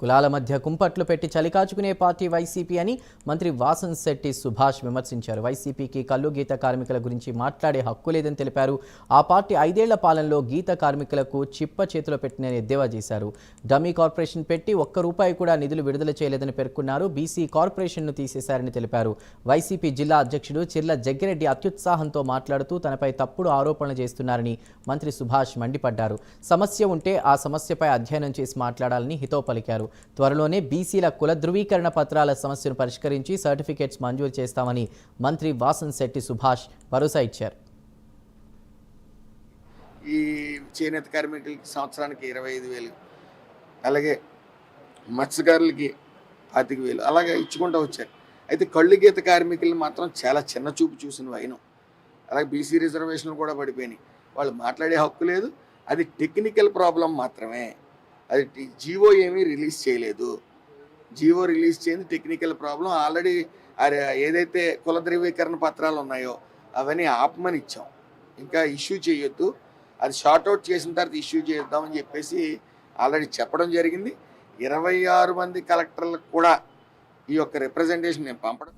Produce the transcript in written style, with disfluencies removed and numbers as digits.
కులాల మధ్య కుంపట్లు పెట్టి చలికాచుకునే పార్టీ వైసీపీ అని మంత్రి వాసంశెట్టి సుభాష్ విమర్శించారు. వైసీపీకి కల్లు గీత కార్మికుల గురించి మాట్లాడే హక్కు లేదని తెలిపారు. ఆ పార్టీ 5 ఏళ్ల పాలనలో గీత కార్మికులకు చిప్ప చేతిలో పెట్టిన ఎద్దేవా చేశారు. డమ్మీ కార్పొరేషన్ పెట్టి ₹1 కూడా నిధులు విడుదల చేయలేదని పేర్కొన్నారు. బీసీ కార్పొరేషన్ను తీసేశారని తెలిపారు. వైసీపీ జిల్లా అధ్యక్షుడు చిర్ల జగ్గిరెడ్డి అత్యుత్సాహంతో మాట్లాడుతూ తనపై తప్పుడు ఆరోపణలు చేస్తున్నారని మంత్రి సుభాష్ మండిపడ్డారు. సమస్య ఉంటే ఆ సమస్యపై అధ్యయనం చేసి మాట్లాడాలని హితవు పలికారు. త్వరలోనే బీసీల కుల ధృవీకరణ పత్రాల సమస్యను పరిష్కరించి సర్టిఫికేట్స్ మంజూరు చేస్తామని మంత్రి వాసంశెట్టి సుభాష్ భరోసా ఇచ్చారు. ఈ చేనేత కార్మికులకి సంవత్సరానికి 25,000, అలాగే మత్స్యకారులకి 25,000 అలాగే ఇచ్చుకుంటూ వచ్చారు. అయితే కళ్ళు గీత కార్మికులను మాత్రం చాలా చిన్న చూపు చూసిన వైనం. అలాగే బీసీ రిజర్వేషన్లు కూడా పడిపోయినాయి. వాళ్ళు మాట్లాడే హక్కు లేదు. అది టెక్నికల్ ప్రాబ్లం మాత్రమే. అది జీవో ఏమీ రిలీజ్ చేయలేదు. జీవో రిలీజ్ చేయండి టెక్నికల్ ప్రాబ్లం. ఆల్రెడీ ఏదైతే కుల ధృవీకరణ పత్రాలు ఉన్నాయో అవన్నీ ఆపమని ఇచ్చాం. ఇంకా ఇష్యూ చేయొద్దు, అది షార్ట్అవుట్ చేసిన తర్వాత ఇష్యూ చేద్దామని చెప్పేసి ఆల్రెడీ చెప్పడం జరిగింది. 26 మంది కలెక్టర్లకు కూడా ఈ యొక్క రిప్రజెంటేషన్ నేను పంపడం